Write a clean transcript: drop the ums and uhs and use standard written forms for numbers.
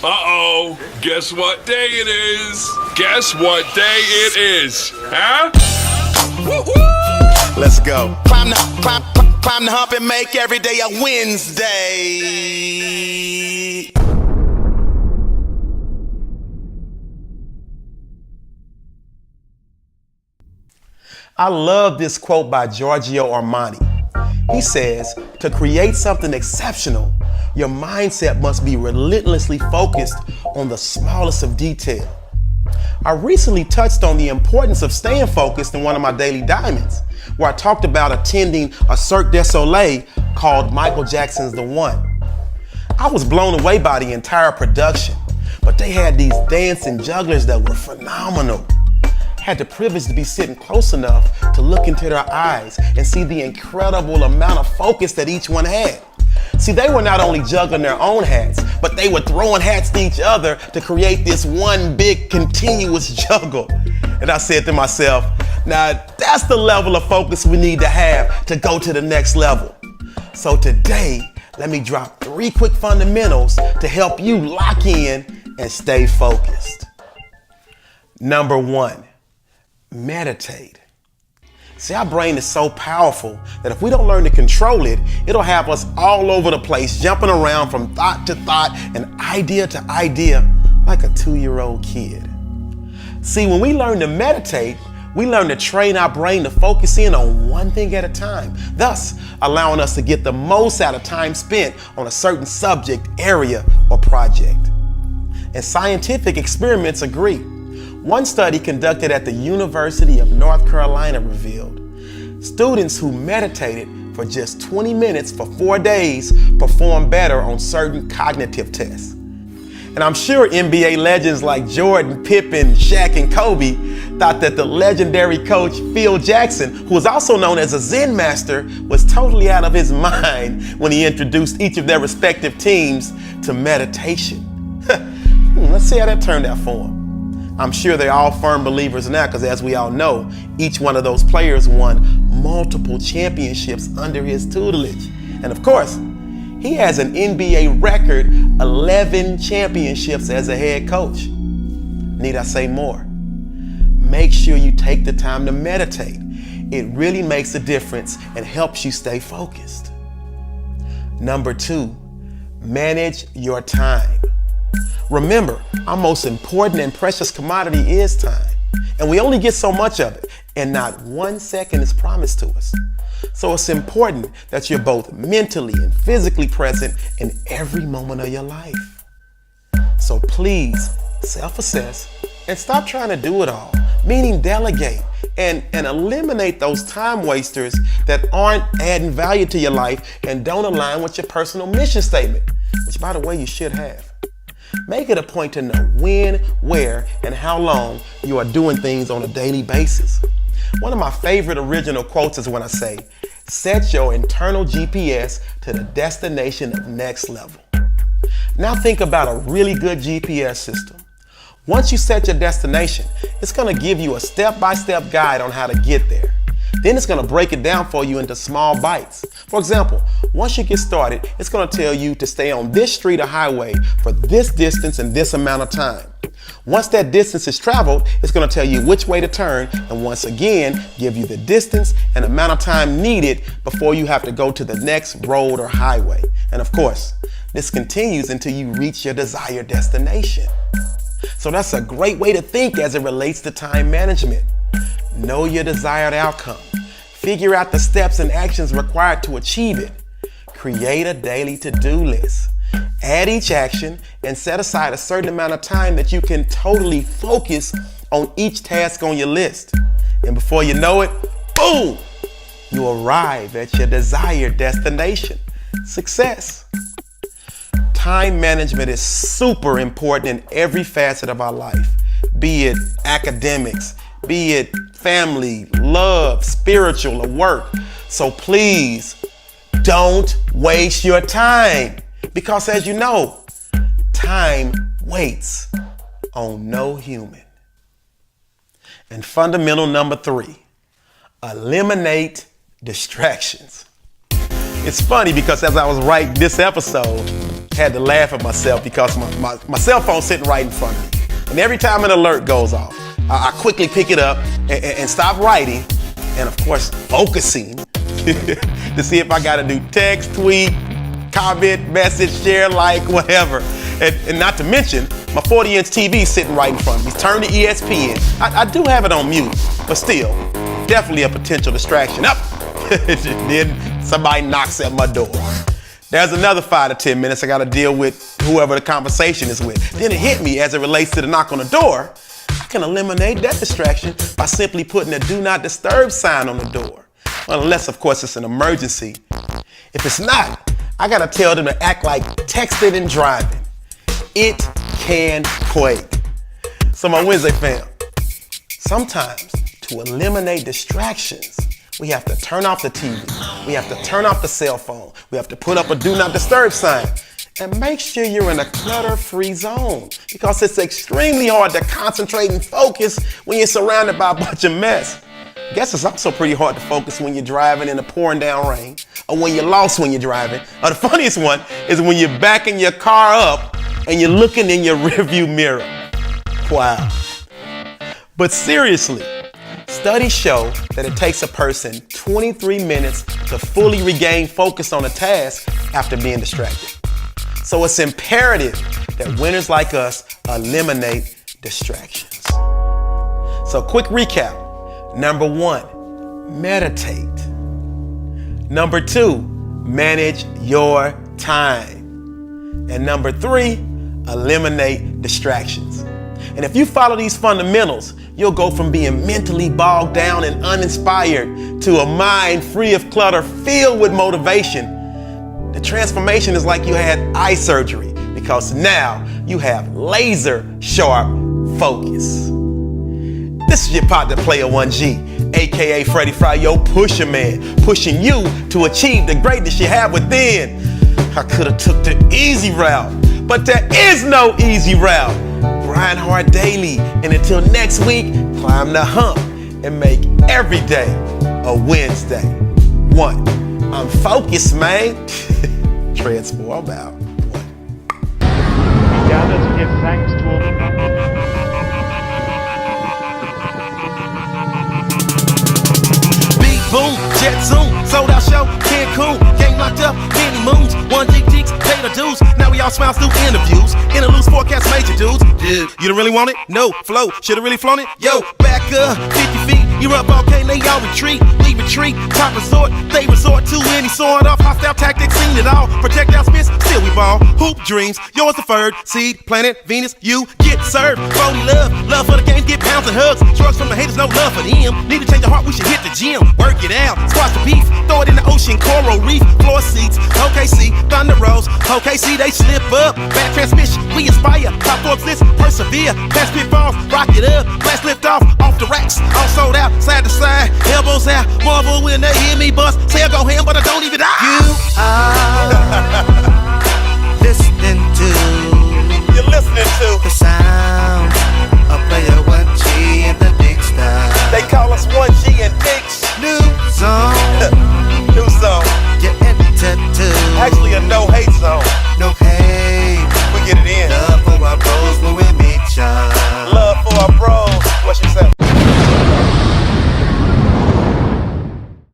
Uh-oh, guess what day it is? Guess what day it is, huh? Woo-woo! Let's go. Climb the hump and make every day a Wednesday. I love this quote by Giorgio Armani. He says, to create something exceptional, your mindset must be relentlessly focused on the smallest of detail. I recently touched on the importance of staying focused in one of my daily diamonds, where I talked about attending a Cirque du Soleil called Michael Jackson's The One. I was blown away by the entire production, but they had these dancing jugglers that were phenomenal. Had the privilege to be sitting close enough to look into their eyes and see the incredible amount of focus that each one had. See, they were not only juggling their own hats, but they were throwing hats to each other to create this one big continuous juggle. And I said to myself, now that's the level of focus we need to have to go to the next level. So today, let me drop 3 quick fundamentals to help you lock in and stay focused. Number 1. Meditate. See, our brain is so powerful that if we don't learn to control it, it'll have us all over the place, jumping around from thought to thought and idea to idea like a 2-year-old kid. See, when we learn to meditate, we learn to train our brain to focus in on one thing at a time, thus allowing us to get the most out of time spent on a certain subject, area, or project. And scientific experiments agree. One study conducted at the University of North Carolina revealed students who meditated for just 20 minutes for 4 days performed better on certain cognitive tests. And I'm sure NBA legends like Jordan, Pippen, Shaq, and Kobe thought that the legendary coach Phil Jackson, who was also known as a Zen master, was totally out of his mind when he introduced each of their respective teams to meditation. Let's see how that turned out for him. I'm sure they're all firm believers now because, as we all know, each one of those players won multiple championships under his tutelage. And of course, he has an NBA record 11 championships as a head coach. Need I say more? Make sure you take the time to meditate. It really makes a difference and helps you stay focused. Number 2, manage your time. Remember, our most important and precious commodity is time, and we only get so much of it, and not 1 second is promised to us. So it's important that you're both mentally and physically present in every moment of your life. So please self-assess and stop trying to do it all, meaning delegate and eliminate those time wasters that aren't adding value to your life and don't align with your personal mission statement, which, by the way, you should have. Make it a point to know when, where, and how long you are doing things on a daily basis. One of my favorite original quotes is when I say, set your internal GPS to the destination of next level. Now think about a really good GPS system. Once you set your destination, it's going to give you a step-by-step guide on how to get there. Then it's going to break it down for you into small bites. For example, once you get started, it's going to tell you to stay on this street or highway for this distance and this amount of time. Once that distance is traveled, it's going to tell you which way to turn and once again give you the distance and amount of time needed before you have to go to the next road or highway. And of course, this continues until you reach your desired destination. So that's a great way to think as it relates to time management. Know your desired outcome. Figure out the steps and actions required to achieve it. Create a daily to-do list. Add each action and set aside a certain amount of time that you can totally focus on each task on your list. And before you know it, boom, you arrive at your desired destination. Success. Time management is super important in every facet of our life, be it academics, be it family, love, spiritual, or work. So please don't waste your time, because as you know, time waits on no human. And fundamental number 3, eliminate distractions. It's funny because as I was writing this episode, Had to laugh at myself because my cell phone's sitting right in front of me. And every time an alert goes off, I quickly pick it up and stop writing, and of course, focusing to see if I gotta do text, tweet, comment, message, share, like, whatever. And not to mention, my 40-inch TV sitting right in front of me. Turn to ESPN. I do have it on mute, but still, definitely a potential distraction. Up! Then somebody knocks at my door. There's another 5 to 10 minutes I gotta deal with whoever the conversation is with. Then it hit me as it relates to the knock on the door. I can eliminate that distraction by simply putting a do not disturb sign on the door. Well, unless, of course, it's an emergency. If it's not, I gotta tell them to act like texting and driving. It can quake. So my Wednesday fam, sometimes to eliminate distractions, we have to turn off the TV. We have to turn off the cell phone. We have to put up a do not disturb sign. And make sure you're in a clutter-free zone, because it's extremely hard to concentrate and focus when you're surrounded by a bunch of mess. Guess it's also pretty hard to focus when you're driving in the pouring down rain, or when you're lost when you're driving. Or the funniest one is when you're backing your car up and you're looking in your rearview mirror. Wow. But seriously, studies show that it takes a person 23 minutes to fully regain focus on a task after being distracted. So it's imperative that winners like us eliminate distractions. So quick recap. Number 1, meditate. Number 2, manage your time. And number 3, eliminate distractions. And if you follow these fundamentals, you'll go from being mentally bogged down and uninspired to a mind free of clutter, filled with motivation. The transformation is like you had eye surgery, because now you have laser sharp focus. This is your partner, Playya 1G, aka Freddy Fri, your PushaMan, pushing you to achieve the greatness you have within. I could have took the easy route, but there is no easy route. Grind hard daily, and until next week, climb the hump and make every day a Wednesday. 1. I'm focused, man. Transform out. 1. Gather to give thanks to all. Boom, jet zoom, sold out show, Cancun, game locked up, many moons, 1 DEEKS, pay the dues, now we all smiles through interviews, interludes, forecast major dudes, dude, you don't really want it? No, flow, should've really flown it? Yo, back up, 50 feet, you're up, okay, they all retreat, we retreat, top resort, they resort to any sort of hostile tactics, seen it all, projectile spits, still we ball, hoop dreams, yours deferred, seed, planet, Venus, you get served, phony love for the game, get pounds and hugs, drugs from the haters, no love for them, need to change the heart, we should hit the gym, work it out, squash the beef, throw it in the ocean, coral reef, floor seats, OKC, Thunder Rolls, OKC, they slip up, bad transmission, we inspire, top forks this, persevere, pass pitfalls, rock it up, blast lift off the racks, all sold out, side to side, elbows out, marvel when they hear me bust, say I go ham, but I don't even die. You are